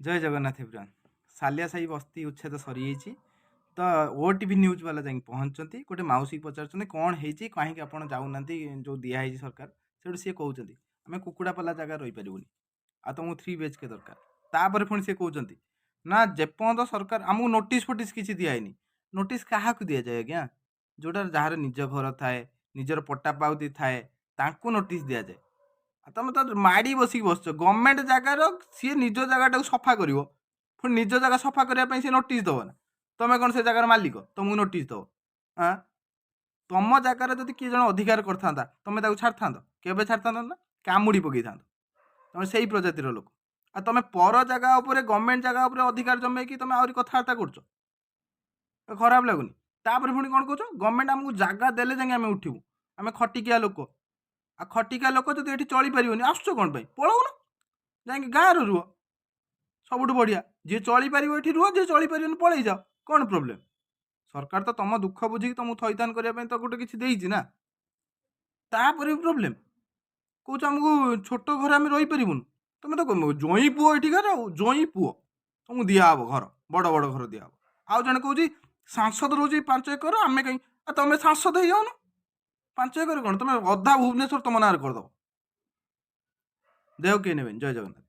ଜୟ Jagannath everyone. Salia Sahi ବସ୍ତି ଉଚ୍ଛେଦ ସରିଯାଇଛି। ତ ଓଟିଭି ନ୍ୟୁଜ୍ ବାଲା ଯାଇକି ପହଞ୍ଚୁଛନ୍ତି, ଗୋଟେ ମାଉସୀକି ପଚାରୁଛନ୍ତି କ'ଣ ହେଇଛି, କାହିଁକି ଆପଣ ଯାଉନାହାନ୍ତି ଯେଉଁ ଦିଆହେଇଛି ସରକାର। ସେଠୁ ସିଏ କହୁଛନ୍ତି ଆମେ କୁକୁଡ଼ା ପାଲା ଜାଗାରେ ରହିପାରିବୁନି, ଆଉ ତୁମକୁ 3 BHK ଦରକାର। ତାପରେ ପୁଣି ସିଏ କହୁଛନ୍ତି ନା ଯେପର୍ଯ୍ୟନ୍ତ ସରକାର ଆମକୁ ନୋଟିସ୍ ଫୋଟିସ୍ କିଛି ଦିଆହେଇନି। ନୋଟିସ୍ କାହାକୁ ଦିଆଯାଏ ଆଜ୍ଞା? ଯେଉଁଟା ଯାହାର ନିଜ ଘର ଥାଏ, ନିଜର ପଟ୍ଟା ପାଉତି ଥାଏ, ତାଙ୍କୁ ନୋଟିସ୍ ଦିଆଯାଏ। ଆଉ ତମେ ତ ମାଡ଼ି ବସିକି ବସିଛ ଗଭର୍ଣ୍ଣମେଣ୍ଟ ଜାଗାର, ସିଏ ନିଜ ଜାଗାଟାକୁ ସଫା କରିବ, ପୁଣି ନିଜ ଜାଗା ସଫା କରିବା ପାଇଁ ସିଏ ନୋଟିସ୍ ଦେବ ନା? ତମେ କ'ଣ ସେ ଜାଗାର ମାଲିକ ତମକୁ ନୋଟିସ୍ ଦେବ? ଆଁ ତମ ଜାଗାରେ ଯଦି କିଏ ଜଣେ ଅଧିକାର କରିଥାନ୍ତା ତମେ ତାକୁ ଛାଡ଼ିଥାନ୍ତ? କେବେ ଛାଡ଼ିଥାନ୍ତ ନା? କାମୁଡ଼ି ପକେଇଥାନ୍ତ। ତମେ ସେଇ ପ୍ରଜାତିର ଲୋକ। ଆଉ ତମେ ପର ଜାଗା ଉପରେ, ଗଭର୍ଣ୍ଣମେଣ୍ଟ ଜାଗା ଉପରେ ଅଧିକାର ଜମେଇକି ତମେ ଆହୁରି କଥାବାର୍ତ୍ତା କରୁଛ, ଖରାପ ଲାଗୁନି? ତାପରେ ପୁଣି କ'ଣ କହୁଛ, ଗଭର୍ଣ୍ଣମେଣ୍ଟ ଆମକୁ ଜାଗା ଦେଲେ ଯାଇକି ଆମେ ଉଠିବୁ, ଆମେ ଖଟିକିଆ ଲୋକ। ଆଉ ଖଟିକିଆ ଲୋକ ଯଦି ଏଠି ଚଳିପାରିବନି ଆସୁଛ କ'ଣ ପାଇଁ? ପଳଉନ, ଯାଇକି ଗାଁରେ ରୁହ, ସବୁଠୁ ବଢ଼ିଆ। ଯିଏ ଚଳିପାରିବ ଏଠି ରୁହ, ଯିଏ ଚଳିପାରିବନି ପଳେଇ ଯାଅ, କ'ଣ ପ୍ରୋବ୍ଲେମ୍? ସରକାର ତ ତମ ଦୁଃଖ ବୁଝିକି ତମକୁ ଥଇଥାନ କରିବା ପାଇଁ ତ ଗୋଟେ କିଛି ଦେଇଛି ନା, ତାପରେ ବି ପ୍ରୋବ୍ଲେମ୍ କହୁଛ ଆମକୁ ଛୋଟ ଘରେ ଆମେ ରହିପାରିବୁନି। ତମେ ତ ଜଇଁ ପୁଅ ଏଠିକାର, ଆଉ ଜଇଁ ପୁଅ ତମକୁ ଦିଆହବ ଘର, ବଡ଼ ବଡ଼ ଘର ଦିଆହବ। ଆଉ ଜଣେ କହୁଛି ସାଂସଦ ରହୁଛି 5 ଏକର, ଆମେ କାହିଁ? ଆଉ ତମେ ସାଂସଦ ହେଇଯାଉନ। 5 ଏକର କ'ଣ, ତମେ ଅଧା ଭୁବନେଶ୍ୱର ତମ ନାଁରେ କରିଦବ। ଦେହ କେହି ନେବେନି। ଜୟ ଜଗନ୍ନାଥ।